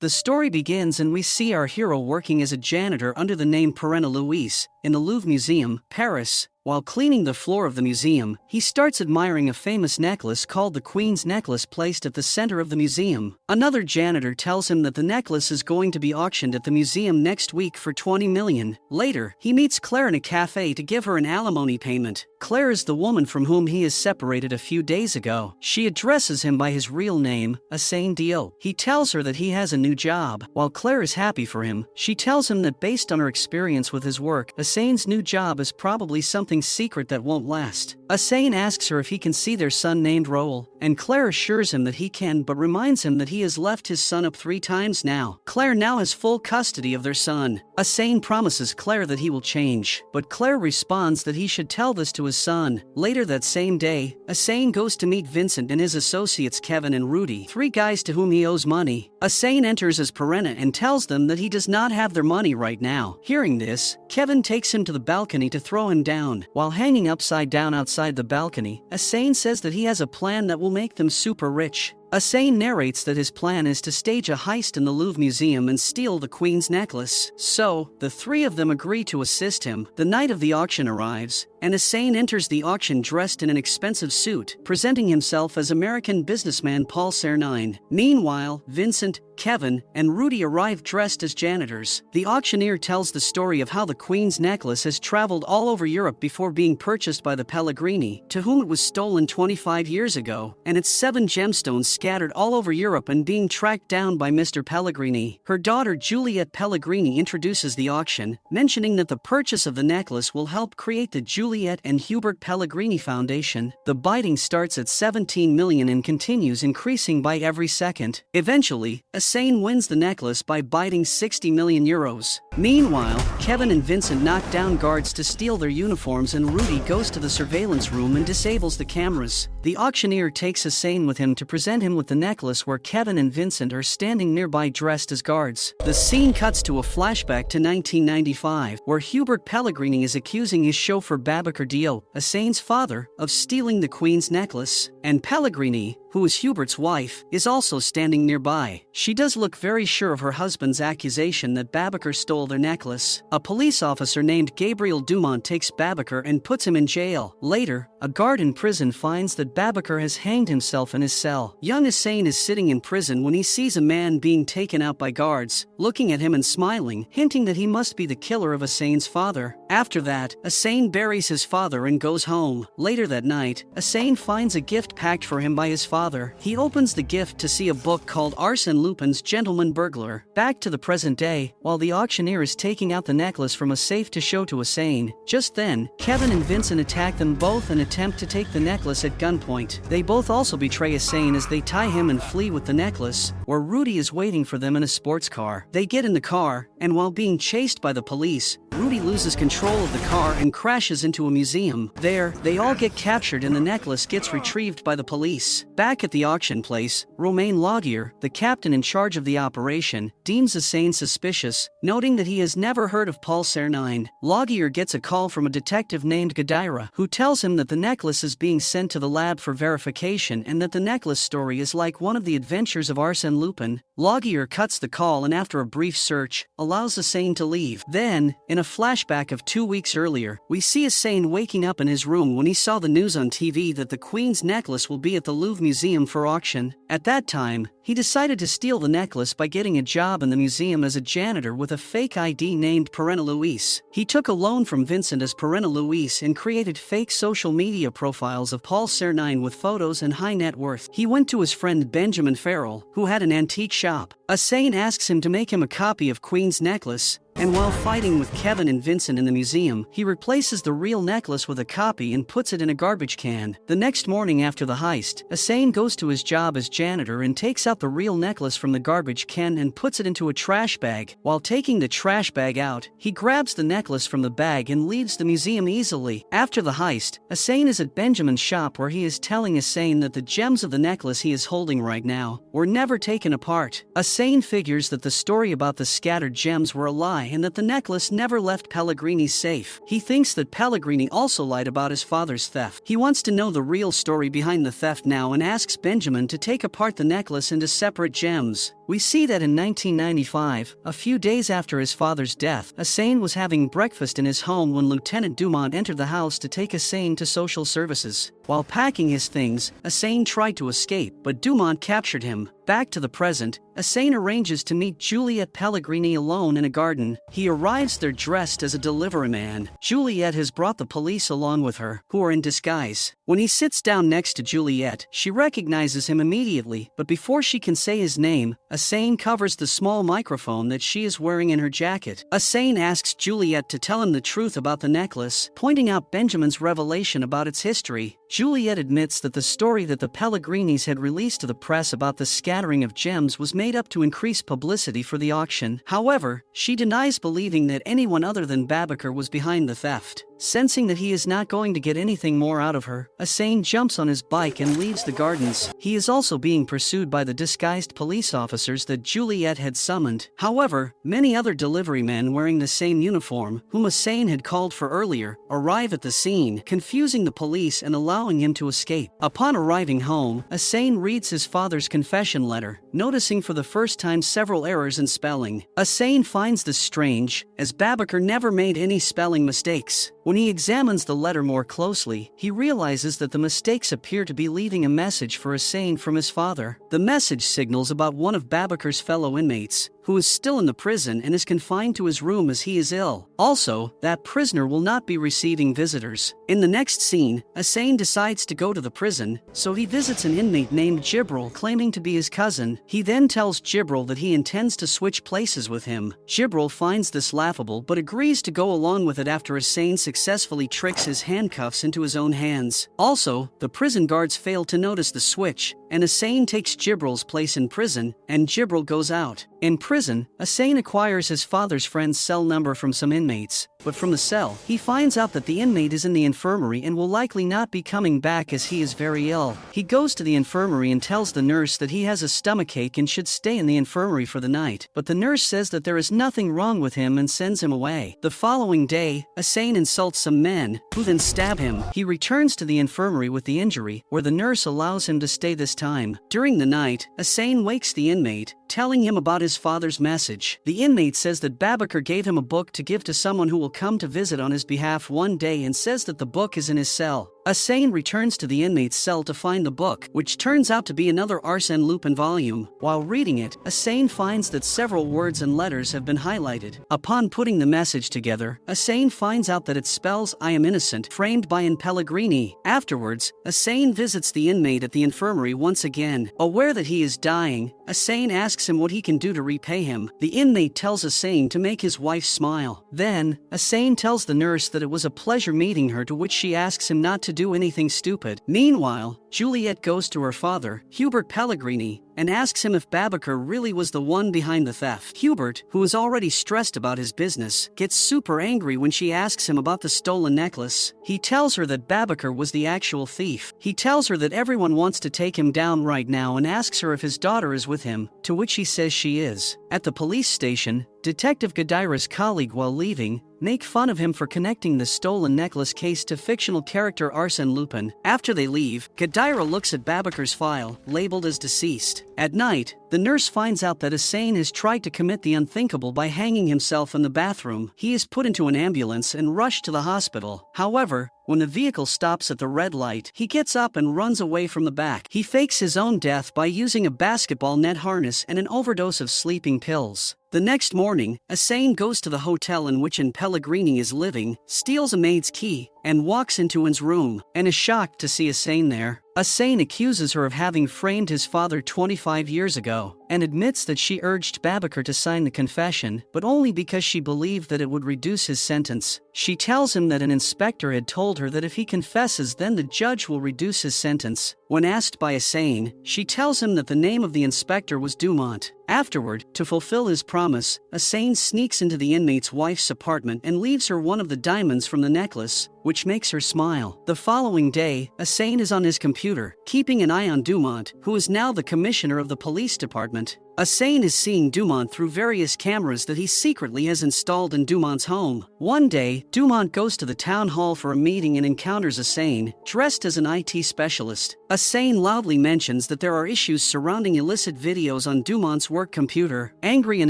The story begins and we see our hero working as a janitor under the name Perena Louise in the Louvre Museum, Paris. While cleaning the floor of the museum, he starts admiring a famous necklace called the Queen's Necklace placed at the center of the museum. Another janitor tells him that the necklace is going to be auctioned at the museum next week for 20 million. Later, he meets Claire in a cafe to give her an alimony payment. Claire is the woman from whom he is separated a few days ago. She addresses him by his real name, Asane Dio. He tells her that he has a new job. While Claire is happy for him, she tells him that based on her experience with his work, Asane's new job is probably something secret that won't last. Asane asks her if he can see their son named Raoul, and Claire assures him that he can but reminds him that he has left his son up 3 times now. Claire now has full custody of their son. Asane promises Claire that he will change, but Claire responds that he should tell this to his son. Later that same day, Asane goes to meet Vincent and his associates Kevin and Rudy, 3 guys to whom he owes money. Asane enters as Perena and tells them that he does not have their money right now. Hearing this, Kevin takes him to the balcony to throw him down. While hanging upside down outside the balcony, Asane says that he has a plan that will make them super rich. Asane narrates that his plan is to stage a heist in the Louvre Museum and steal the Queen's necklace. So, the 3 of them agree to assist him. The night of the auction arrives, and Asane enters the auction dressed in an expensive suit, presenting himself as American businessman Paul Cernine. Meanwhile, Vincent, Kevin, and Rudy arrive dressed as janitors. The auctioneer tells the story of how the Queen's necklace has traveled all over Europe before being purchased by the Pellegrini, to whom it was stolen 25 years ago, and its 7 gemstones scattered all over Europe and being tracked down by Mr. Pellegrini. Her daughter Juliette Pellegrini introduces the auction, mentioning that the purchase of the necklace will help create the Juliette and Hubert Pellegrini Foundation. The bidding starts at 17 million and continues increasing by every second. Eventually, Asane wins the necklace by bidding 60 million euros. Meanwhile, Kevin and Vincent knock down guards to steal their uniforms and Rudy goes to the surveillance room and disables the cameras. The auctioneer takes Asane with him to present him with the necklace where Kevin and Vincent are standing nearby dressed as guards. The scene cuts to a flashback to 1995, where Hubert Pellegrini is accusing his chauffeur Babacar Dio, Asane's father, of stealing the Queen's necklace, and Pellegrini, who is Hubert's wife, is also standing nearby. She does look very sure of her husband's accusation that Babacar stole their necklace. A police officer named Gabriel Dumont takes Babacar and puts him in jail. Later, a guard in prison finds that Babacar has hanged himself in his cell. Young Asane is sitting in prison when he sees a man being taken out by guards, looking at him and smiling, hinting that he must be the killer of Asane's father. After that, Asane buries his father and goes home. Later that night, Asane finds a gift packed for him by his father. He opens the gift to see a book called Arsène Lupin's Gentleman Burglar. Back to the present day, while the auctioneer is taking out the necklace from a safe to show to Asane. Just then, Kevin and Vincent attack them both and attempt to take the necklace at gunpoint. They both also betray Asane as they tie him and flee with the necklace, where Rudy is waiting for them in a sports car. They get in the car, and while being chased by the police, Rudy loses control of the car and crashes into a museum. There, they all get captured and the necklace gets retrieved by the police. Back at the auction place, Romain Laugier, the captain in charge of the operation, deems Asane suspicious, noting that he has never heard of Paul Cernine. Laugier gets a call from a detective named Gadira, who tells him that the necklace is being sent to the lab for verification and that the necklace story is like one of the adventures of Arsène Lupin. Laugier cuts the call and after a brief search, allows Asane to leave. Then, in a flashback of 2 weeks earlier, we see Asane waking up in his room when he saw the news on TV that the Queen's necklace will be at the Louvre Museum for auction. At that time, he decided to steal the necklace by getting a job in the museum as a janitor with a fake ID named Perena Louise. He took a loan from Vincent as Perena Louise and created fake social media profiles of Paul Cernine with photos and high net worth. He went to his friend Benjamin Farrell, who had an antique shop. Asane asks him to make him a copy of Queen's necklace, and while fighting with Kevin and Vincent in the museum, he replaces the real necklace with a copy and puts it in a garbage can. The next morning after the heist, Asane goes to his job as janitor and takes out the real necklace from the garbage can and puts it into a trash bag. While taking the trash bag out, he grabs the necklace from the bag and leaves the museum easily. After the heist, Asane is at Benjamin's shop where he is telling Asane that the gems of the necklace he is holding right now were never taken apart. Asane figures that the story about the scattered gems were a lie and that the necklace never left Pellegrini's safe. He thinks that Pellegrini also lied about his father's theft. He wants to know the real story behind the theft now and asks Benjamin to take apart the necklace into separate gems. We see that in 1995, a few days after his father's death, Hussein was having breakfast in his home when Lieutenant Dumont entered the house to take Hussein to social services. While packing his things, Hussein tried to escape, but Dumont captured him. Back to the present, Hussein arranges to meet Juliet Pellegrini alone in a garden. He arrives there dressed as a delivery man. Juliet has brought the police along with her, who are in disguise. When he sits down next to Juliet, she recognizes him immediately, but before she can say his name, Hussein covers the small microphone that she is wearing in her jacket. Hussein asks Juliet to tell him the truth about the necklace, pointing out Benjamin's revelation about its history. Juliet admits that the story that the Pellegrinis had released to the press about the scattering of gems was made up to increase publicity for the auction. However, she denies believing that anyone other than Babacar was behind the theft. Sensing that he is not going to get anything more out of her, Hussein jumps on his bike and leaves the gardens. He is also being pursued by the disguised police officers that Juliet had summoned. However, many other delivery men wearing the same uniform, whom Hussein had called for earlier, arrive at the scene, confusing the police and allowing him to escape. Upon arriving home, Hussein reads his father's confession letter, noticing for the first time several errors in spelling. Hussein finds this strange, as Babacar never made any spelling mistakes. When he examines the letter more closely, he realizes that the mistakes appear to be leaving a message for Hussein from his father. The message signals about one of Babacar's fellow inmates, who is still in the prison and is confined to his room as he is ill. Also, that prisoner will not be receiving visitors. In the next scene, Hussein decides to go to the prison, so he visits an inmate named Jibril claiming to be his cousin. He then tells Jibril that he intends to switch places with him. Jibril finds this laughable but agrees to go along with it after Hussein successfully tricks his handcuffs into his own hands. Also, the prison guards fail to notice the switch, and Hussein takes Jibril's place in prison, and Jibril goes out. In prison, Hussein acquires his father's friend's cell number from some inmates, but from the cell, he finds out that the inmate is in the infirmary and will likely not be coming back as he is very ill. He goes to the infirmary and tells the nurse that he has a stomachache and should stay in the infirmary for the night, but the nurse says that there is nothing wrong with him and sends him away. The following day, Hussein insults some men, who then stab him. He returns to the infirmary with the injury, where the nurse allows him to stay this time. During the night, Hussein wakes the inmate, telling him about his father's message. The inmate says that Babacar gave him a book to give to someone who will come to visit on his behalf one day and says that the book is in his cell. Hussein returns to the inmate's cell to find the book, which turns out to be another Arsène Lupin volume. While reading it, Hussein finds that several words and letters have been highlighted. Upon putting the message together, Hussein finds out that it spells "I am innocent," framed by an Pellegrini. Afterwards, Hussein visits the inmate at the infirmary once again. Aware that he is dying, Hussein asks him what he can do to repay him. The inmate tells Hussein to make his wife smile. Then, Hussein tells the nurse that it was a pleasure meeting her, to which she asks him not to do anything stupid. Meanwhile, Juliet goes to her father, Hubert Pellegrini, and asks him if Babacar really was the one behind the theft. Hubert, who is already stressed about his business, gets super angry when she asks him about the stolen necklace. He tells her that Babacar was the actual thief. He tells her that everyone wants to take him down right now and asks her if his daughter is with him, to which he says she is. At the police station, Detective Gadira's colleague, while leaving, make fun of him for connecting the stolen necklace case to fictional character Arsène Lupin. After they leave, Gadira looks at Babacar's file, labeled as deceased. At night, the nurse finds out that Hussein has tried to commit the unthinkable by hanging himself in the bathroom. He is put into an ambulance and rushed to the hospital. However, when the vehicle stops at the red light, he gets up and runs away from the back. He fakes his own death by using a basketball net harness and an overdose of sleeping pills. The next morning, Hussein goes to the hotel in which Pellegrini is living, steals a maid's key, and walks into his room, and is shocked to see Hussein there. Hussein accuses her of having framed his father 25 years ago, and admits that she urged Babacar to sign the confession, but only because she believed that it would reduce his sentence. She tells him that an inspector had told her that if he confesses, then the judge will reduce his sentence. When asked by Hussein, she tells him that the name of the inspector was Dumont. Afterward, to fulfill his promise, Hussein sneaks into the inmate's wife's apartment and leaves her one of the diamonds from the necklace, which makes her smile. The following day, Hussein is on his computer, keeping an eye on Dumont, who is now the commissioner of the police department. Asane is seeing Dumont through various cameras that he secretly has installed in Dumont's home. One day, Dumont goes to the town hall for a meeting and encounters Asane, dressed as an IT specialist. Asane loudly mentions that there are issues surrounding illicit videos on Dumont's work computer. Angry and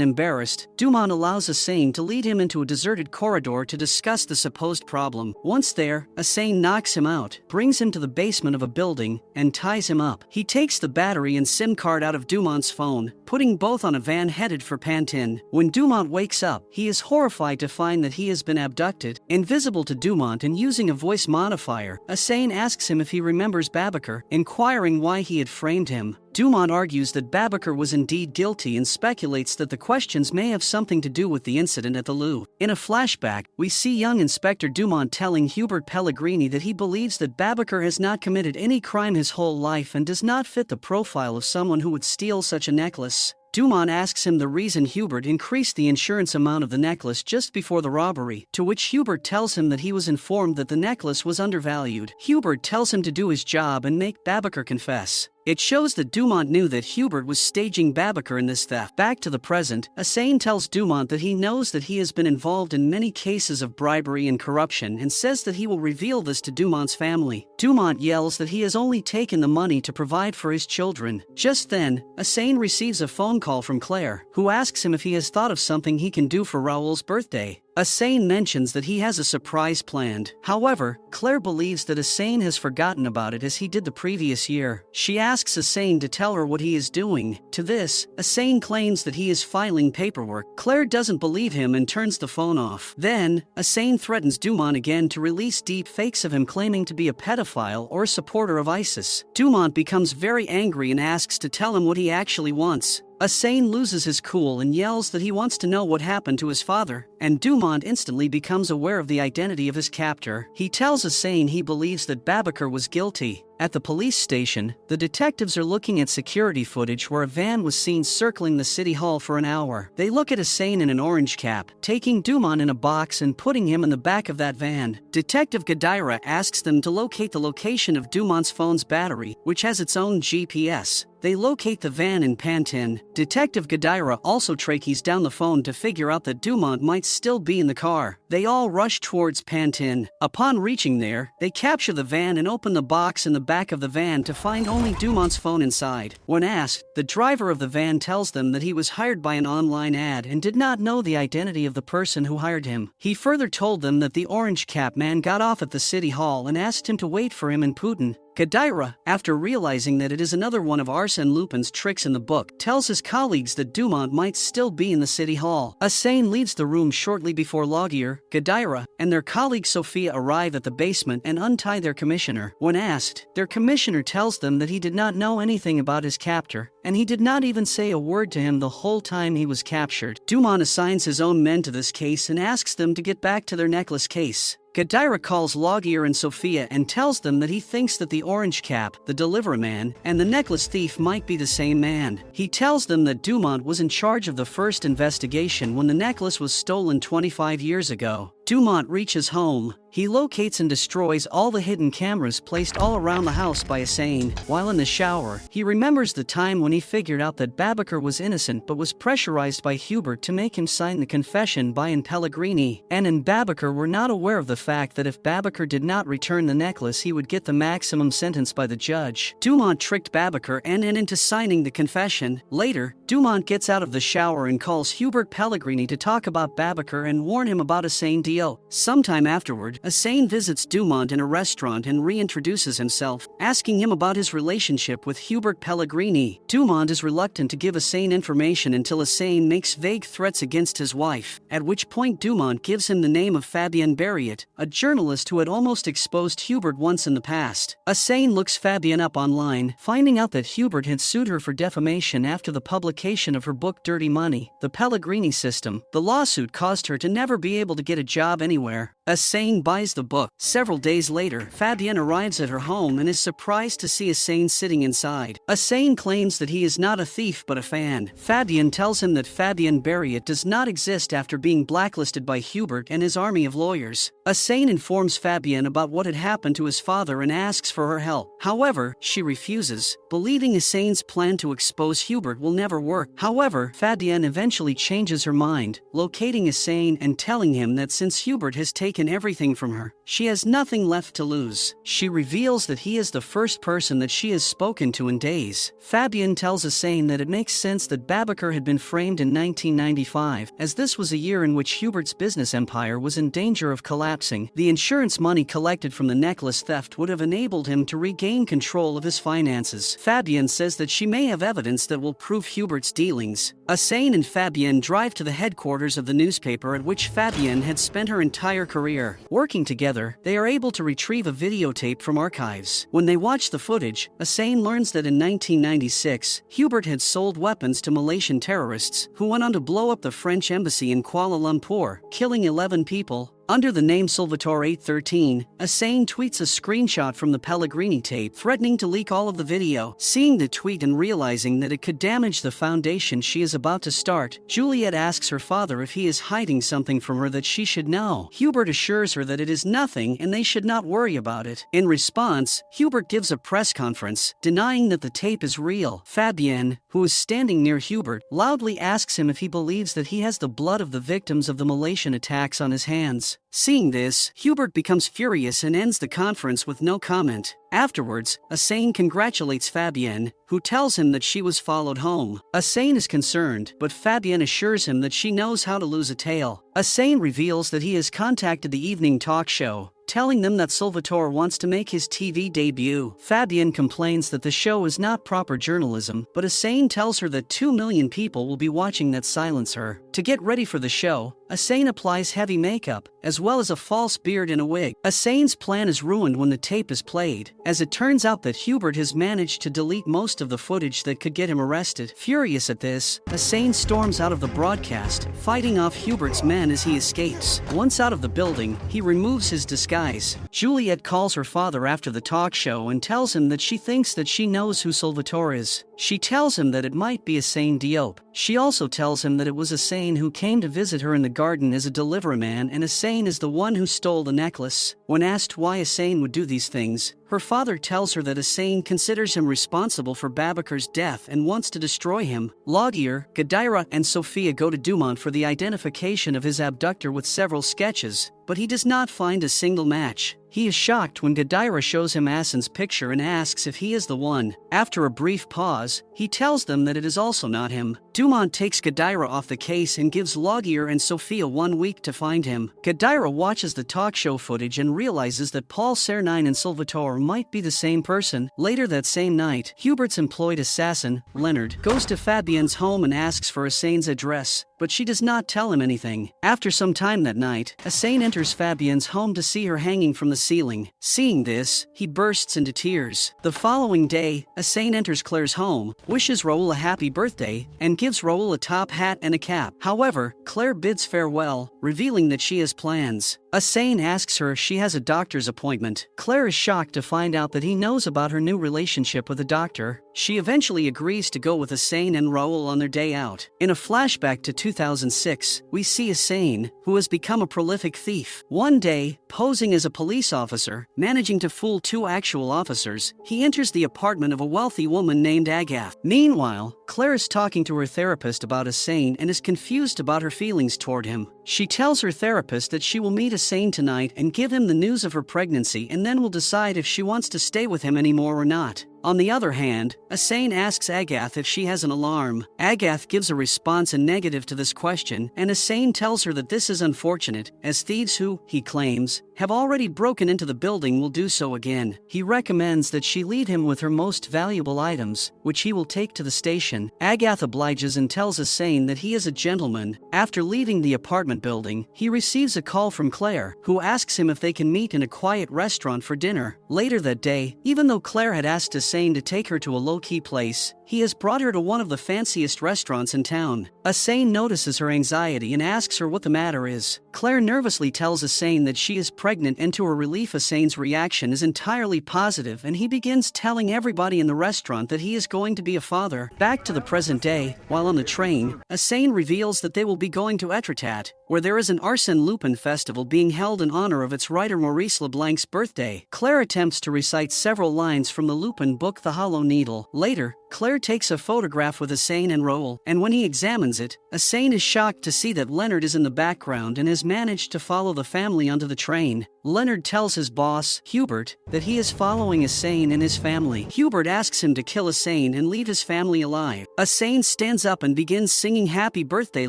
embarrassed, Dumont allows Asane to lead him into a deserted corridor to discuss the supposed problem. Once there, Asane knocks him out, brings him to the basement of a building, and ties him up. He takes the battery and SIM card out of Dumont's phone, putting both on a van headed for Pantin. When Dumont wakes up, he is horrified to find that he has been abducted. Invisible to Dumont and using a voice modifier, Asane asks him if he remembers Babacar, inquiring why he had framed him. Dumont argues that Babacar was indeed guilty and speculates that the questions may have something to do with the incident at the Louvre. In a flashback, we see young Inspector Dumont telling Hubert Pellegrini that he believes that Babacar has not committed any crime his whole life and does not fit the profile of someone who would steal such a necklace. Dumont asks him the reason Hubert increased the insurance amount of the necklace just before the robbery, to which Hubert tells him that he was informed that the necklace was undervalued. Hubert tells him to do his job and make Babacar confess. It shows that Dumont knew that Hubert was staging Babacar in this theft. Back to the present, Asane tells Dumont that he knows that he has been involved in many cases of bribery and corruption and says that he will reveal this to Dumont's family. Dumont yells that he has only taken the money to provide for his children. Just then, Asane receives a phone call from Claire, who asks him if he has thought of something he can do for Raoul's birthday. Asane mentions that he has a surprise planned. However, Claire believes that Asane has forgotten about it as he did the previous year. She asks Asane to tell her what he is doing. To this, Asane claims that he is filing paperwork. Claire doesn't believe him and turns the phone off. Then, Asane threatens Dumont again to release deep fakes of him claiming to be a pedophile or a supporter of ISIS. Dumont becomes very angry and asks to tell him what he actually wants. Asane loses his cool and yells that he wants to know what happened to his father, and Dumont instantly becomes aware of the identity of his captor. He tells Asane he believes that Babacar was guilty. At the police station, the detectives are looking at security footage where a van was seen circling the city hall for an hour. They look at Asane in an orange cap, taking Dumont in a box and putting him in the back of that van. Detective Gadira asks them to locate the location of Dumont's phone's battery, which has its own GPS. They locate the van in Pantin. Detective Gadira also trachees down the phone to figure out that Dumont might still be in the car. They all rush towards Pantin. Upon reaching there, they capture the van and open the box in the back of the van to find only Dumont's phone inside. When asked, the driver of the van tells them that he was hired by an online ad and did not know the identity of the person who hired him. He further told them that the orange cap man got off at the city hall and asked him to wait for him in Putin. Gadira, after realizing that it is another one of Arsène Lupin's tricks in the book, tells his colleagues that Dumont might still be in the city hall. Asane leaves the room shortly before Laguerre, Gadira, and their colleague Sophia arrive at the basement and untie their commissioner. When asked, their commissioner tells them that he did not know anything about his captor, and he did not even say a word to him the whole time he was captured. Dumont assigns his own men to this case and asks them to get back to their necklace case. Gadira calls Laguerre and Sophia and tells them that he thinks that the orange cap, the delivery man, and the necklace thief might be the same man. He tells them that Dumont was in charge of the first investigation when the necklace was stolen 25 years ago. Dumont reaches home. He locates and destroys all the hidden cameras placed all around the house by Asane. While in the shower, he remembers the time when he figured out that Babacar was innocent but was pressurized by Hubert to make him sign the confession by Pellegrini. Anne and Babacar were not aware of the fact that if Babacar did not return the necklace he would get the maximum sentence by the judge. Dumont tricked Babacar and Anne into signing the confession. Later, Dumont gets out of the shower and calls Hubert Pellegrini to talk about Babacar and warn him about Asane deal. Sometime afterward, Asane visits Dumont in a restaurant and reintroduces himself, asking him about his relationship with Hubert Pellegrini. Dumont is reluctant to give Asane information until Asane makes vague threats against his wife, at which point Dumont gives him the name of Fabienne Barriot, a journalist who had almost exposed Hubert once in the past. Asane looks Fabienne up online, finding out that Hubert had sued her for defamation after the publication of her book Dirty Money, The Pellegrini System. The lawsuit caused her to never be able to get a job anywhere. Asane buys the book. Several days later, Fabienne arrives at her home and is surprised to see Asane sitting inside. Asane claims that he is not a thief but a fan. Fabienne tells him that Fabienne Berriot does not exist after being blacklisted by Hubert and his army of lawyers. Asane informs Fabienne about what had happened to his father and asks for her help. However, she refuses, believing Asane's plan to expose Hubert will never work. However, Fabienne eventually changes her mind, locating Asane and telling him that since Hubert has taken everything from her, she has nothing left to lose. She reveals that he is the first person that she has spoken to in days. Fabienne tells Asane that it makes sense that Babacar had been framed in 1995, as this was a year in which Hubert's business empire was in danger of collapsing. The insurance money collected from the necklace theft would have enabled him to regain control of his finances. Fabienne says that she may have evidence that will prove Hubert's dealings. Asane and Fabienne drive to the headquarters of the newspaper at which Fabienne had spent her entire career. Working together, they are able to retrieve a videotape from archives. When they watch the footage, Asane learns that in 1996, Hubert had sold weapons to Malaysian terrorists who went on to blow up the French embassy in Kuala Lumpur, killing 11 people. Under the name Salvatore 813, Asane tweets a screenshot from the Pellegrini tape threatening to leak all of the video. Seeing the tweet and realizing that it could damage the foundation she is about to start, Juliet asks her father if he is hiding something from her that she should know. Hubert assures her that it is nothing and they should not worry about it. In response, Hubert gives a press conference, denying that the tape is real. Fabienne, who is standing near Hubert, loudly asks him if he believes that he has the blood of the victims of the Malaysian attacks on his hands. Seeing this, Hubert becomes furious and ends the conference with no comment. Afterwards, Asane congratulates Fabienne, who tells him that she was followed home. Asane is concerned, but Fabienne assures him that she knows how to lose a tail. Asane reveals that he has contacted the evening talk show, telling them that Salvatore wants to make his TV debut. Fabienne complains that the show is not proper journalism, but Asane tells her that 2 million people will be watching that silence her. To get ready for the show, Asane applies heavy makeup, as well as a false beard and a wig. Asane's plan is ruined when the tape is played, as it turns out that Hubert has managed to delete most of the footage that could get him arrested. Furious at this, Asane storms out of the broadcast, fighting off Hubert's men as he escapes. Once out of the building, he removes his disguise. Juliet calls her father after the talk show and tells him that she thinks that she knows who Salvatore is. She tells him that it might be Asane Diop. She also tells him that it was Asane who came to visit her in the garden as a delivery man, and Asane is the one who stole the necklace. When asked why Asane would do these things, her father tells her that Asane considers him responsible for Babacar's death and wants to destroy him. Laguerre, Gadira, and Sophia go to Dumont for the identification of his abductor with several sketches, but he does not find a single match. He is shocked when Gadira shows him Asen's picture and asks if he is the one. After a brief pause, he tells them that it is also not him. Dumont takes Gadira off the case and gives Laguerre and Sophia 1 week to find him. Gadira watches the talk show footage and realizes that Paul Cernine and Salvatore might be the same person. Later that same night, Hubert's employed assassin, Leonard, goes to Fabienne's home and asks for Asane's address, but she does not tell him anything. After some time that night, Asane enters Fabienne's home to see her hanging from the ceiling. Seeing this, he bursts into tears. The following day, Asane enters Claire's home, wishes Raoul a happy birthday, and gives Raoul a top hat and a cap. However, Claire bids farewell, revealing that she has plans. Asane asks her if she has a doctor's appointment. Claire is shocked to find out that he knows about her new relationship with a doctor. She eventually agrees to go with Asane and Raoul on their day out. In a flashback to 2006, we see Asane, who has become a prolific thief. One day, posing as a police officer, managing to fool 2 actual officers, he enters the apartment of a wealthy woman named Agathe. Meanwhile, Claire is talking to her therapist about Asane and is confused about her feelings toward him. She tells her therapist that she will meet Asane tonight and give him the news of her pregnancy and then will decide if she wants to stay with him anymore or not. On the other hand, Asane asks Agathe if she has an alarm. Agathe gives a response in negative to this question, and Asane tells her that this is unfortunate, as thieves who, he claims, have already broken into the building will do so again. He recommends that she leave him with her most valuable items, which he will take to the station. Agathe obliges and tells Asane that he is a gentleman. After leaving the apartment building, he receives a call from Claire, who asks him if they can meet in a quiet restaurant for dinner. Later that day, even though Claire had asked Asane to take her to a low-key place, he has brought her to one of the fanciest restaurants in town. Asane notices her anxiety and asks her what the matter is. Claire nervously tells Asane that she is pregnant, and to her relief Asane's reaction is entirely positive and he begins telling everybody in the restaurant that he is going to be a father. Back to the present day, while on the train, Asane reveals that they will be going to Etretat, where there is an Arsène Lupin festival being held in honor of its writer Maurice Leblanc's birthday. Claire attempts to recite several lines from the Lupin book The Hollow Needle. Later, Claire takes a photograph with Asane and Raoul, and when he examines it, Asane is shocked to see that Leonard is in the background and has managed to follow the family onto the train. Leonard tells his boss, Hubert, that he is following Asane and his family. Hubert asks him to kill Asane and leave his family alive. Asane stands up and begins singing Happy Birthday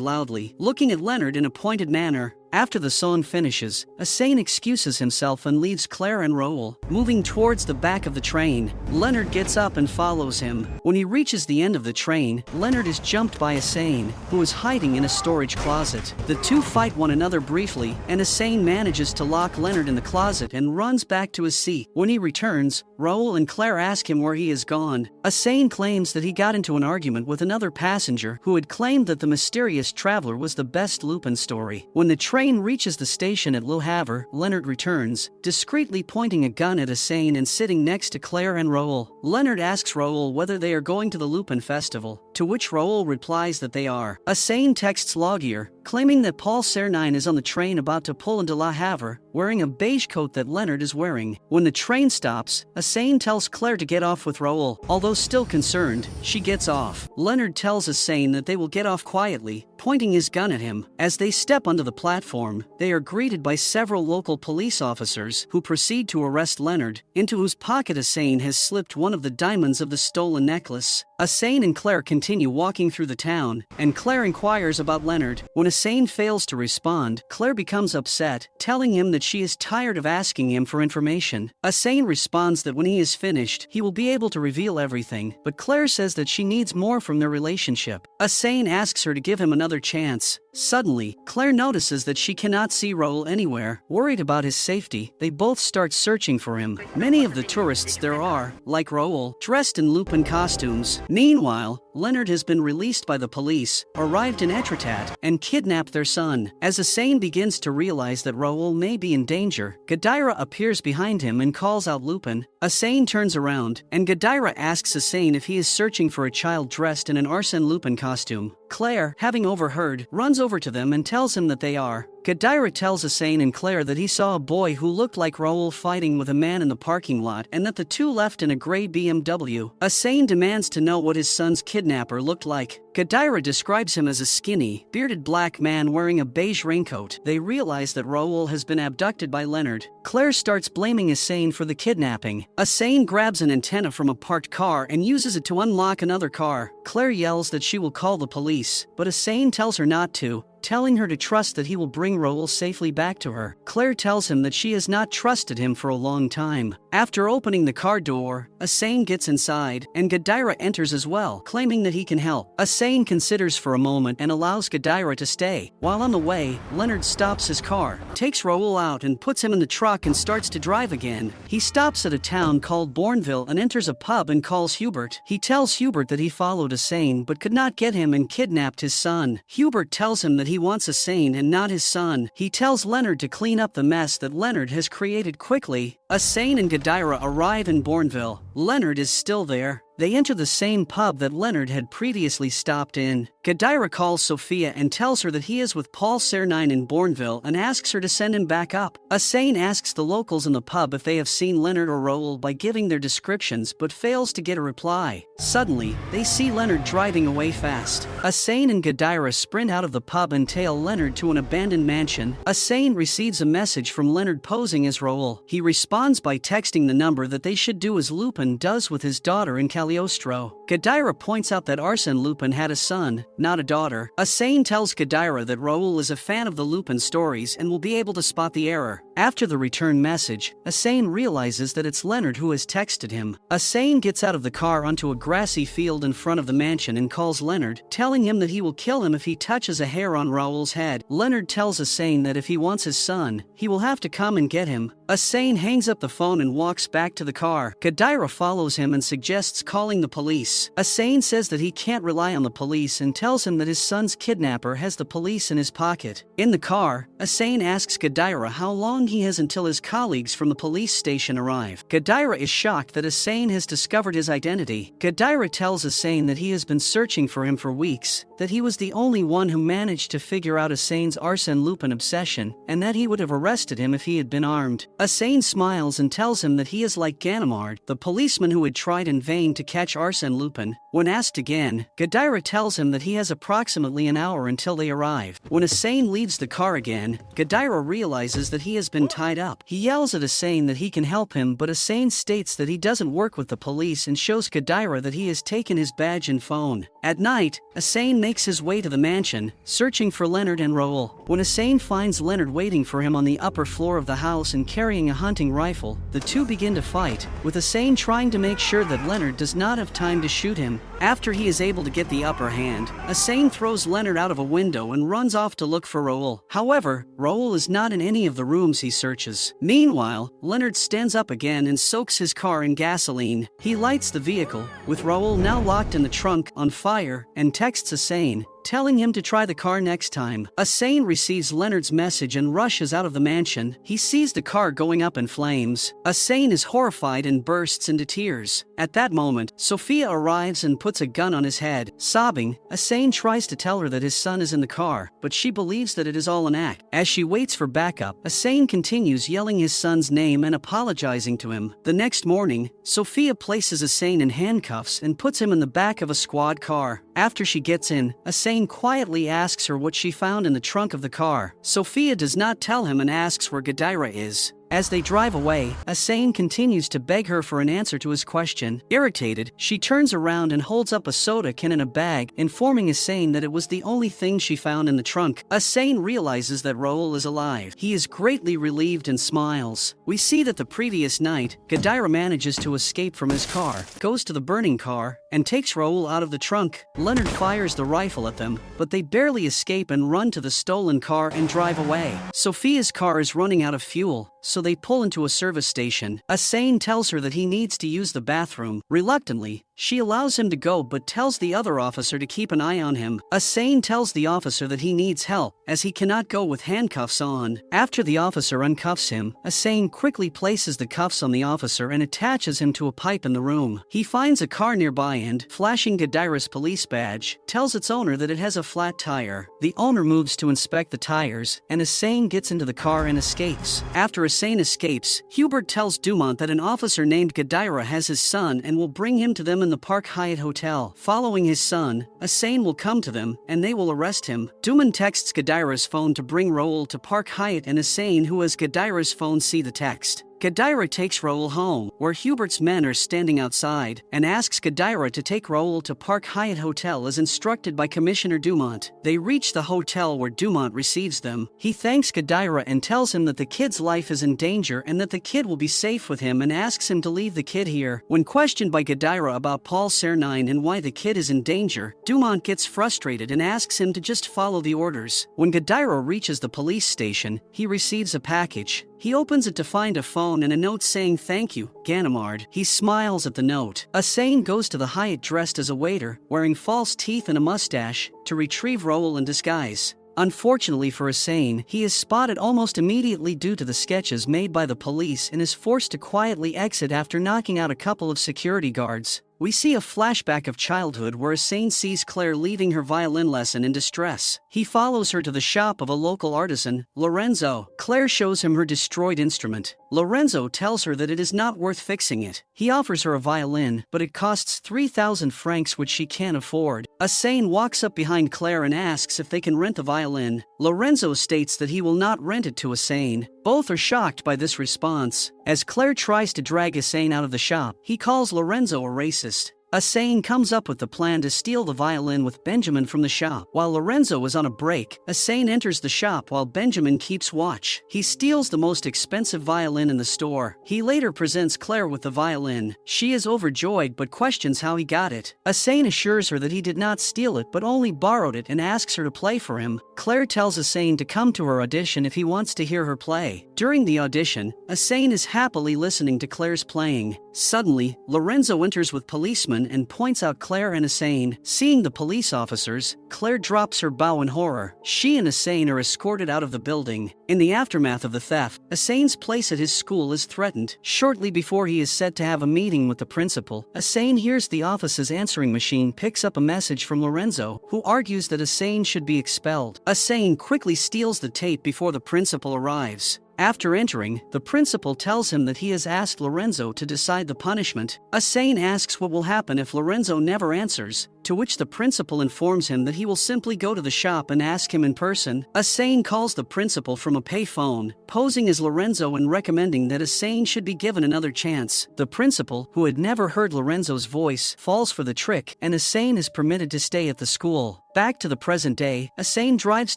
loudly, looking at Leonard in a pointed manner. After the song finishes, Asane excuses himself and leaves Claire and Raoul. Moving towards the back of the train, Leonard gets up and follows him. When he reaches the end of the train, Leonard is jumped by Asane, who is hiding in a storage closet. The two fight one another briefly, and Asane manages to lock Leonard in the closet and runs back to his seat. When he returns, Raoul and Claire ask him where he has gone. Asane claims that he got into an argument with another passenger who had claimed that the mysterious traveler was the best Lupin story. When the train reaches the station at Le Havre, Leonard returns, discreetly pointing a gun at Asane and sitting next to Claire and Raoul. Leonard asks Raoul whether they are going to the Lupin festival, to which Raoul replies that they are. Asane texts Laugier, claiming that Paul Cernine is on the train about to pull into Le Havre, wearing a beige coat that Leonard is wearing. When the train stops, Asane tells Claire to get off with Raoul. Although still concerned, she gets off. Leonard tells Asane that they will get off quietly, pointing his gun at him. As they step onto the platform, they are greeted by several local police officers who proceed to arrest Leonard, into whose pocket Asane has slipped one of the diamonds of the stolen necklace. Asane and Claire continue walking through the town, and Claire inquires about Leonard. When Asane fails to respond, Claire becomes upset, telling him that she is tired of asking him for information. Asane responds that when he is finished, he will be able to reveal everything, but Claire says that she needs more from their relationship. Asane asks her to give him another chance. Suddenly, Claire notices that she cannot see Raoul anywhere. Worried about his safety, they both start searching for him. Many of the tourists there are, like Raoul, dressed in Lupin costumes. Meanwhile, Leonard has been released by the police, arrived in Etretat, and kidnapped their son. As Asane begins to realize that Raoul may be in danger, Gadira appears behind him and calls out Lupin. Asane turns around, and Gadira asks Asane if he is searching for a child dressed in an Arsène Lupin costume. Claire, having overheard, runs over to them and tells him that they are. Gadira tells Asane and Claire that he saw a boy who looked like Raoul fighting with a man in the parking lot and that the two left in a gray BMW. Asane demands to know what his son's kidnapper looked like. Gadira describes him as a skinny, bearded black man wearing a beige raincoat. They realize that Raoul has been abducted by Leonard. Claire starts blaming Asane for the kidnapping. Asane grabs an antenna from a parked car and uses it to unlock another car. Claire yells that she will call the police, but Asane tells her not to, telling her to trust that he will bring Raoul safely back to her. Claire tells him that she has not trusted him for a long time. After opening the car door, Asane gets inside, and Gadira enters as well, claiming that he can help. Asane considers for a moment and allows Gadira to stay. While on the way, Leonard stops his car, takes Raoul out and puts him in the truck and starts to drive again. He stops at a town called Bourneville and enters a pub and calls Hubert. He tells Hubert that he followed Asane but could not get him and kidnapped his son. Hubert tells him that he wants Asane and not his son. He tells Leonard to clean up the mess that Leonard has created quickly. Asane and Gadira arrive in Bourneville. Leonard is still there. They enter the same pub that Leonard had previously stopped in. Gadira calls Sophia and tells her that he is with Paul Cernine in Bourneville and asks her to send him back up. Asane asks the locals in the pub if they have seen Leonard or Raoul by giving their descriptions but fails to get a reply. Suddenly, they see Leonard driving away fast. Asane and Gadira sprint out of the pub and tail Leonard to an abandoned mansion. Asane receives a message from Leonard posing as Raoul. He responds by texting the number that they should do as Lupin does with his daughter in Cagliostro. Gadira points out that Arsène Lupin had a son, not a daughter. Asane tells Gadira that Raoul is a fan of the Lupin stories and will be able to spot the error. After the return message, Asane realizes that it's Leonard who has texted him. Asane gets out of the car onto a grassy field in front of the mansion and calls Leonard, telling him that he will kill him if he touches a hair on Raoul's head. Leonard tells Asane that if he wants his son, he will have to come and get him, Asane hangs up the phone and walks back to the car. Gadira follows him and suggests calling the police. Asane says that he can't rely on the police and tells him that his son's kidnapper has the police in his pocket. In the car, Asane asks Gadira how long he has until his colleagues from the police station arrive. Gadira is shocked that Asane has discovered his identity. Gadira tells Asane that he has been searching for him for weeks, that he was the only one who managed to figure out Asane's Arsène Lupin obsession, and that he would have arrested him if he had been armed. Asane smiles and tells him that he is like Ganimard, the policeman who had tried in vain to catch Arsène Lupin. When asked again, Gadira tells him that he has approximately an hour until they arrive. When Asane leaves the car again, Gadira realizes that he has been tied up. He yells at Asane that he can help him, but Asane states that he doesn't work with the police and shows Gadira that he has taken his badge and phone. At night, Asane makes his way to the mansion, searching for Leonard and Raoul. When Asane finds Leonard waiting for him on the upper floor of the house and carrying a hunting rifle, the two begin to fight, with Asane trying to make sure that Leonard does not have time to shoot him. After he is able to get the upper hand, Asane throws Leonard out of a window and runs off to look for Raoul. However, Raoul is not in any of the rooms he searches. Meanwhile, Leonard stands up again and soaks his car in gasoline. He lights the vehicle, with Raoul now locked in the trunk, on fire, and texts Asane, telling him to try the car next time. Asane receives Leonard's message and rushes out of the mansion. He sees the car going up in flames. Asane is horrified and bursts into tears. At that moment, Sophia arrives and puts a gun on his head. Sobbing, Asane tries to tell her that his son is in the car, but she believes that it is all an act. As she waits for backup, Asane continues yelling his son's name and apologizing to him. The next morning, Sophia places Asane in handcuffs and puts him in the back of a squad car. After she gets in, Asane quietly asks her what she found in the trunk of the car. Sophia does not tell him and asks where Gadira is. As they drive away, Asane continues to beg her for an answer to his question. Irritated, she turns around and holds up a soda can in a bag, informing Asane that it was the only thing she found in the trunk. Asane realizes that Raoul is alive. He is greatly relieved and smiles. We see that the previous night, Gadira manages to escape from his car, goes to the burning car, and takes Raoul out of the trunk. Leonard fires the rifle at them, but they barely escape and run to the stolen car and drive away. Sophia's car is running out of fuel, so they pull into a service station. Asane tells her that he needs to use the bathroom. Reluctantly, she allows him to go but tells the other officer to keep an eye on him. Asane tells the officer that he needs help, as he cannot go with handcuffs on. After the officer uncuffs him, Asane quickly places the cuffs on the officer and attaches him to a pipe in the room. He finds a car nearby and, flashing Gadira's police badge, tells its owner that it has a flat tire. The owner moves to inspect the tires, and Asane gets into the car and escapes. After Asane escapes, Hubert tells Dumont that an officer named Gadira has his son and will bring him to them in the Park Hyatt Hotel. Following his son, Asane will come to them, and they will arrest him. Dumont texts Gadira's phone to bring Raoul to Park Hyatt, and Asane, who has Gadira's phone, see the text. Gadira takes Raoul home, where Hubert's men are standing outside, and asks Gadira to take Raoul to Park Hyatt Hotel as instructed by Commissioner Dumont. They reach the hotel where Dumont receives them. He thanks Gadira and tells him that the kid's life is in danger and that the kid will be safe with him, and asks him to leave the kid here. When questioned by Gadira about Paul Cernine and why the kid is in danger, Dumont gets frustrated and asks him to just follow the orders. When Gadira reaches the police station, he receives a package. He opens it to find a phone and a note saying "Thank you, Ganimard." He smiles at the note. Asane goes to the Hyatt dressed as a waiter, wearing false teeth and a mustache, to retrieve Raoul in disguise. Unfortunately for Asane, he is spotted almost immediately due to the sketches made by the police and is forced to quietly exit after knocking out a couple of security guards. We see a flashback of childhood where Asane sees Claire leaving her violin lesson in distress. He follows her to the shop of a local artisan, Lorenzo. Claire shows him her destroyed instrument. Lorenzo tells her that it is not worth fixing it. He offers her a violin, but it costs 3,000 francs, which she can't afford. Asane walks up behind Claire and asks if they can rent the violin. Lorenzo states that he will not rent it to Asane. Both are shocked by this response. As Claire tries to drag Asane out of the shop, he calls Lorenzo a racist. Asane comes up with the plan to steal the violin with Benjamin from the shop. While Lorenzo is on a break, Asane enters the shop while Benjamin keeps watch. He steals the most expensive violin in the store. He later presents Claire with the violin. She is overjoyed but questions how he got it. Asane assures her that he did not steal it but only borrowed it and asks her to play for him. Claire tells Asane to come to her audition if he wants to hear her play. During the audition, Asane is happily listening to Claire's playing. Suddenly, Lorenzo enters with policemen and points out Claire and Asane. Seeing the police officers, Claire drops her bow in horror. She and Asane are escorted out of the building. In the aftermath of the theft, Asane's place at his school is threatened. Shortly before he is set to have a meeting with the principal, Asane hears the office's answering machine picks up a message from Lorenzo, who argues that Asane should be expelled. Asane quickly steals the tape before the principal arrives. After entering, the principal tells him that he has asked Lorenzo to decide the punishment. Asane asks what will happen if Lorenzo never answers, to which the principal informs him that he will simply go to the shop and ask him in person. Asane calls the principal from a payphone, posing as Lorenzo and recommending that Asane should be given another chance. The principal, who had never heard Lorenzo's voice, falls for the trick, and Asane is permitted to stay at the school. Back to the present day, Asane drives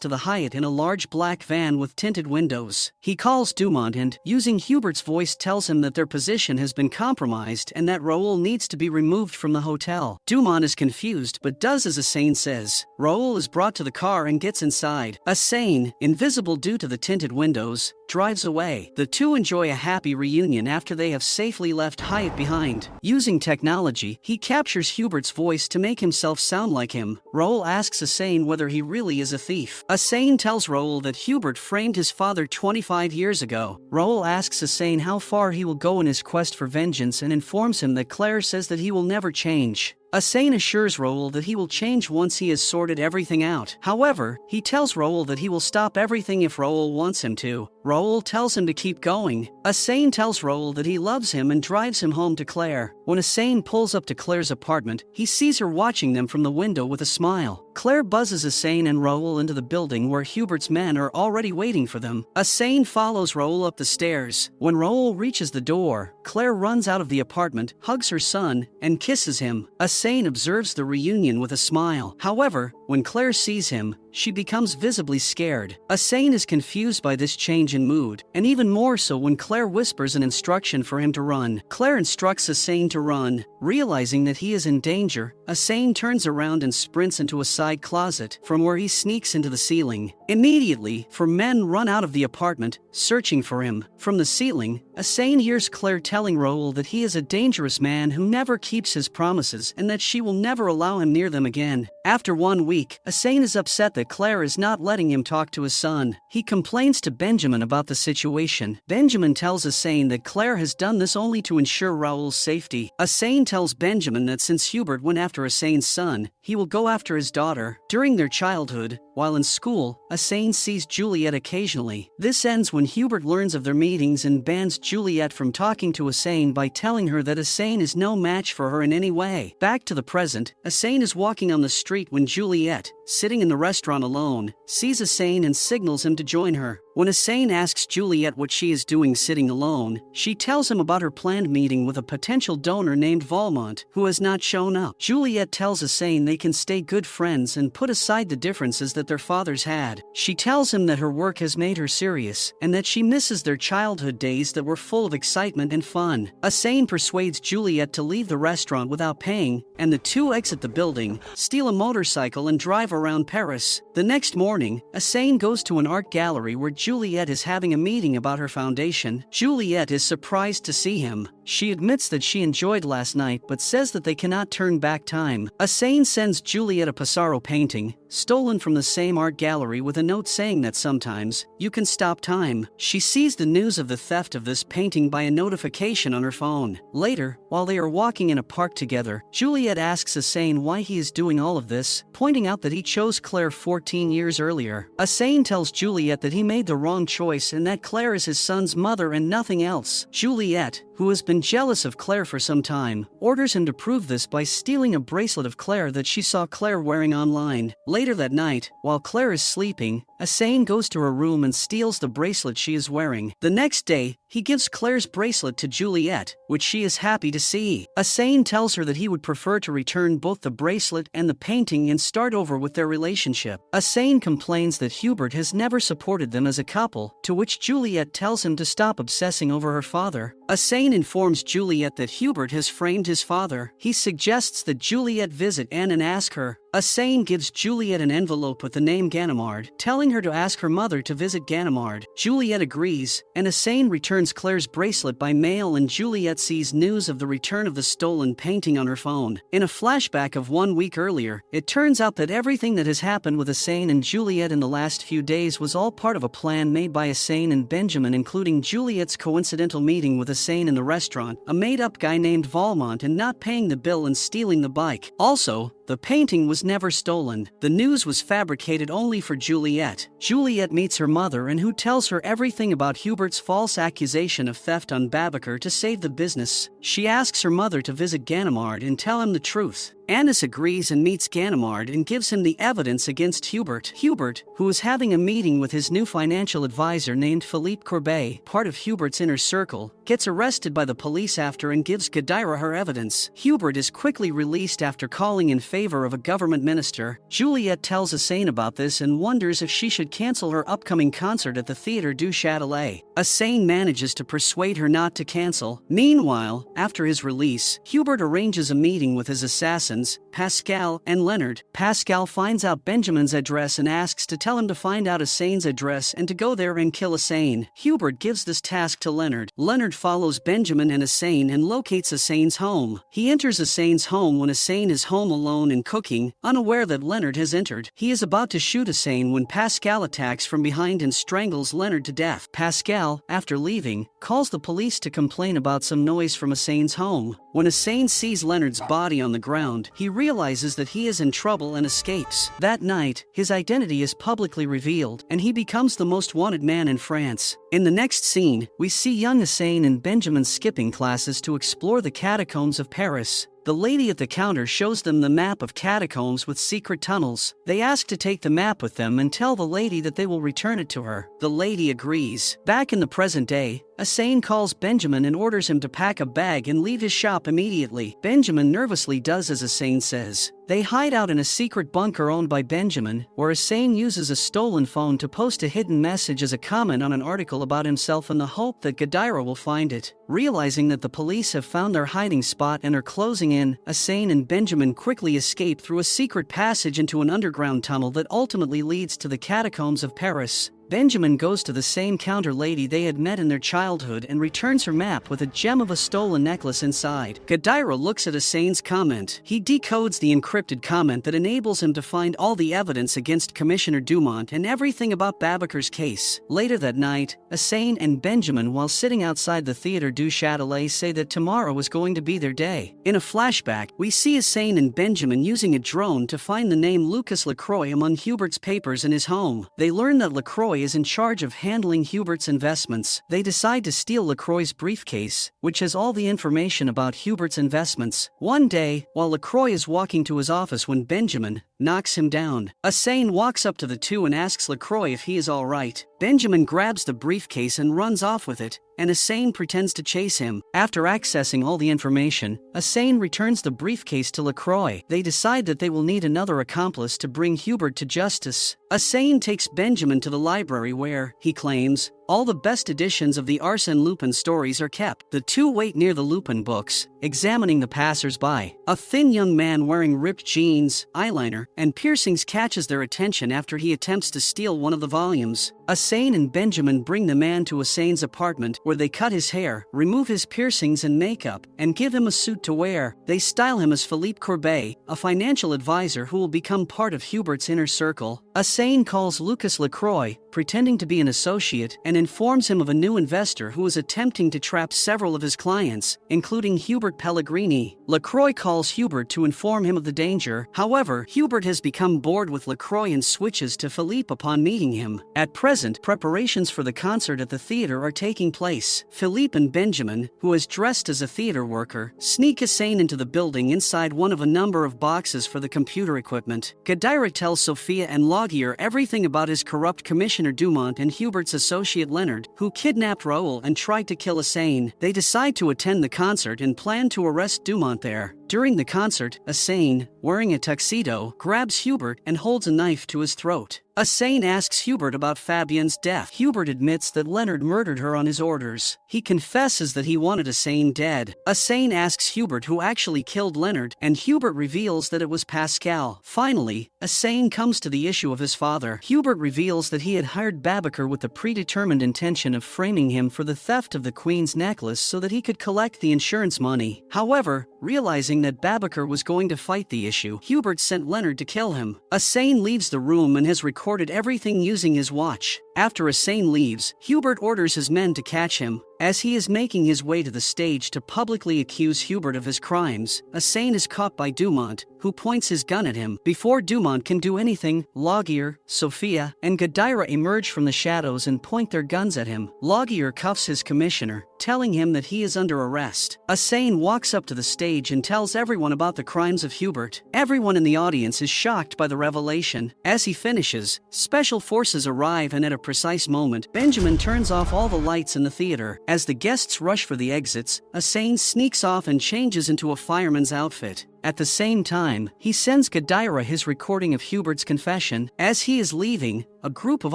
to the Hyatt in a large black van with tinted windows. He calls Dumont and, using Hubert's voice, tells him that their position has been compromised and that Raoul needs to be removed from the hotel. Dumont is confused but does as Asane says. Raoul is brought to the car and gets inside. Asane, invisible due to the tinted windows, drives away. The two enjoy a happy reunion after they have safely left Hyatt behind. Using technology, he captures Hubert's voice to make himself sound like him. Raoul asks Asane whether he really is a thief. Asane tells Raoul that Hubert framed his father 25 years ago. Raoul asks Asane how far he will go in his quest for vengeance and informs him that Claire says that he will never change. Asane assures Raoul that he will change once he has sorted everything out. However, he tells Raoul that he will stop everything if Raoul wants him to. Raoul tells him to keep going. Asane tells Raoul that he loves him and drives him home to Claire. When Asane pulls up to Claire's apartment, he sees her watching them from the window with a smile. Claire buzzes Asane and Raoul into the building where Hubert's men are already waiting for them. Asane follows Raoul up the stairs. When Raoul reaches the door, Claire runs out of the apartment, hugs her son, and kisses him. Asane observes the reunion with a smile. However, when Claire sees him, she becomes visibly scared. Asane is confused by this change in mood, and even more so when Claire whispers an instruction for him to run. Claire instructs Asane to run. Realizing that he is in danger, Asane turns around and sprints into a side closet, from where he sneaks into the ceiling. Immediately, 4 men run out of the apartment, searching for him. From the ceiling, Asane hears Claire telling Raoul that he is a dangerous man who never keeps his promises and that she will never allow him near them again. After 1 week, Asane is upset that Claire is not letting him talk to his son. He complains to Benjamin about the situation. Benjamin tells Asane that Claire has done this only to ensure Raoul's safety. Asane tells Benjamin that since Hubert went after Asane's son, he will go after his daughter. During their childhood, while in school, Asane sees Juliet occasionally. This ends when Hubert learns of their meetings and bans Juliet from talking to Asane by telling her that Asane is no match for her in any way. Back to the present, Asane is walking on the street when Juliet, sitting in the restaurant alone, sees Asane and signals him to join her. When Asane asks Juliet what she is doing sitting alone, she tells him about her planned meeting with a potential donor named Valmont, who has not shown up. Juliet tells Asane they can stay good friends and put aside the differences that their fathers had. She tells him that her work has made her serious, and that she misses their childhood days that were full of excitement and fun. Asane persuades Juliet to leave the restaurant without paying, and the two exit the building, steal a motorcycle and drive around Paris. The next morning, Asane goes to an art gallery where Juliet is having a meeting about her foundation. Juliet is surprised to see him. She admits that she enjoyed last night but says that they cannot turn back time. Asane sends Juliet a Pissarro painting, stolen from the same art gallery, with a note saying that sometimes you can stop time. She sees the news of the theft of this painting by a notification on her phone. Later, while they are walking in a park together, Juliet asks Asane why he is doing all of this, pointing out that he chose Claire 14 years earlier. Asane tells Juliet that he made the wrong choice and that Claire is his son's mother and nothing else. Juliet, who has been jealous of Claire for some time, orders him to prove this by stealing a bracelet of Claire that she saw Claire wearing online. Later that night, while Claire is sleeping, Asane goes to her room and steals the bracelet she is wearing. The next day, he gives Claire's bracelet to Juliet, which she is happy to see. Asane tells her that he would prefer to return both the bracelet and the painting and start over with their relationship. Asane complains that Hubert has never supported them as a couple, to which Juliet tells him to stop obsessing over her father. Asane informs Juliet that Hubert has framed his father. He suggests that Juliet visit Anne and ask her. Asane gives Juliet an envelope with the name Ganimard, telling her to ask her mother to visit Ganimard. Juliet agrees, and Asane returns Claire's bracelet by mail, and Juliet sees news of the return of the stolen painting on her phone. In a flashback of 1 week earlier, it turns out that everything that has happened with Asane and Juliet in the last few days was all part of a plan made by Asane and Benjamin, including Juliet's coincidental meeting with Asane in the restaurant, a made-up guy named Valmont, and not paying the bill and stealing the bike. Also, the painting was never stolen. The news was fabricated only for Juliet. Juliet meets her mother, and who tells her everything about Hubert's false accusation of theft on Babaker to save the business. She asks her mother to visit Ganimard and tell him the truth. Annis agrees and meets Ganimard and gives him the evidence against Hubert. Hubert, who is having a meeting with his new financial advisor named Philippe Courbet, part of Hubert's inner circle, gets arrested by the police after and gives Gadira her evidence. Hubert is quickly released after calling in favor of a government minister. Juliet tells Asane about this and wonders if she should cancel her upcoming concert at the Theatre du Châtelet. Asane manages to persuade her not to cancel. Meanwhile, after his release, Hubert arranges a meeting with his assassins, Pascal and Leonard. Pascal finds out Benjamin's address and asks to tell him to find out Asane's address and to go there and kill Asane. Hubert gives this task to Leonard. Leonard follows Benjamin and Asane and locates Asane's home. He enters Asane's home when Asane is home alone and cooking, unaware that Leonard has entered. He is about to shoot Asane when Pascal attacks from behind and strangles Leonard to death. Pascal, after leaving, calls the police to complain about some noise from Asane's home. When Asane sees Leonard's body on the ground, he realizes that he is in trouble and escapes. That night, his identity is publicly revealed, and he becomes the most wanted man in France. In the next scene, we see young Asane and Benjamin skipping classes to explore the catacombs of Paris. The lady at the counter shows them the map of catacombs with secret tunnels. They ask to take the map with them and tell the lady that they will return it to her. The lady agrees. Back in the present day, Asane calls Benjamin and orders him to pack a bag and leave his shop immediately. Benjamin nervously does as Asane says. They hide out in a secret bunker owned by Benjamin, where Asane uses a stolen phone to post a hidden message as a comment on an article about himself in the hope that Gadira will find it. Realizing that the police have found their hiding spot and are closing in, Asane and Benjamin quickly escape through a secret passage into an underground tunnel that ultimately leads to the catacombs of Paris. Benjamin goes to the same counter lady they had met in their childhood and returns her map with a gem of a stolen necklace inside. Gadira looks at Asane's comment. He decodes the encrypted comment that enables him to find all the evidence against Commissioner Dumont and everything about Babaker's case. Later that night, Asane and Benjamin, while sitting outside the Theatre du Châtelet, say that tomorrow is going to be their day. In a flashback, we see Asane and Benjamin using a drone to find the name Lucas Lacroix among Hubert's papers in his home. They learn that Lacroix is in charge of handling Hubert's investments. They decide to steal Lacroix's briefcase, which has all the information about Hubert's investments. One day, while Lacroix is walking to his office when Benjamin knocks him down, Asane walks up to the two and asks Lacroix if he is all right. Benjamin grabs the briefcase and runs off with it, and Asane pretends to chase him. After accessing all the information, Asane returns the briefcase to Lacroix. They decide that they will need another accomplice to bring Hubert to justice. Asane takes Benjamin to the library where, he claims, all the best editions of the Arsène Lupin stories are kept. The two wait near the Lupin books, examining the passers-by. A thin young man wearing ripped jeans, eyeliner, and piercings catches their attention after he attempts to steal one of the volumes. Asane and Benjamin bring the man to Asane's apartment, where they cut his hair, remove his piercings and makeup, and give him a suit to wear. They style him as Philippe Courbet, a financial advisor who will become part of Hubert's inner circle. Asane calls Lucas Lacroix, pretending to be an associate, and informs him of a new investor who is attempting to trap several of his clients, including Hubert Pellegrini. Lacroix calls Hubert to inform him of the danger. However, Hubert has become bored with Lacroix and switches to Philippe upon meeting him. At present, preparations for the concert at the theater are taking place. Philippe and Benjamin, who is dressed as a theater worker, sneak Asane into the building inside one of a number of boxes for the computer equipment. Gadira tells Sophia and Laugier everything about his corrupt Commissioner Dumont and Hubert's associate suspected Leonard, who kidnapped Raoul and tried to kill Asane. They decide to attend the concert and plan to arrest Dumont there. During the concert, Asane, wearing a tuxedo, grabs Hubert and holds a knife to his throat. Asane asks Hubert about Fabienne's death. Hubert admits that Leonard murdered her on his orders. He confesses that he wanted Asane dead. Asane asks Hubert who actually killed Leonard, and Hubert reveals that it was Pascal. Finally, Asane comes to the issue of his father. Hubert reveals that he had hired Babacar with the predetermined intention of framing him for the theft of the Queen's necklace so that he could collect the insurance money. However, realizing that Babacar was going to fight the issue, Hubert sent Leonard to kill him. Asane leaves the room and has recorded everything using his watch. After Asane leaves, Hubert orders his men to catch him. As he is making his way to the stage to publicly accuse Hubert of his crimes, Asane is caught by Dumont, who points his gun at him. Before Dumont can do anything, Laguerre, Sophia, and Gadira emerge from the shadows and point their guns at him. Laguerre cuffs his commissioner, telling him that he is under arrest. Asane walks up to the stage and tells everyone about the crimes of Hubert. Everyone in the audience is shocked by the revelation. As he finishes, special forces arrive, and at a precise moment, Benjamin turns off all the lights in the theater. As the guests rush for the exits, Asane sneaks off and changes into a fireman's outfit. At the same time, he sends Gadira his recording of Hubert's confession. As he is leaving, a group of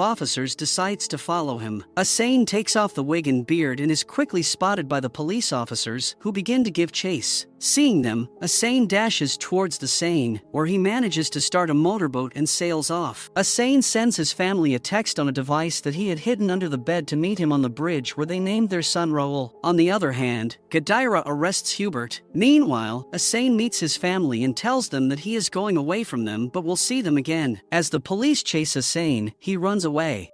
officers decides to follow him. Asane takes off the wig and beard and is quickly spotted by the police officers, who begin to give chase. Seeing them, Asane dashes towards the Seine, where he manages to start a motorboat and sails off. Asane sends his family a text on a device that he had hidden under the bed to meet him on the bridge where they named their son Raoul. On the other hand, Gadira arrests Hubert. Meanwhile, Asane meets his family and tells them that he is going away from them but will see them again. As the police chase Asane, he runs away.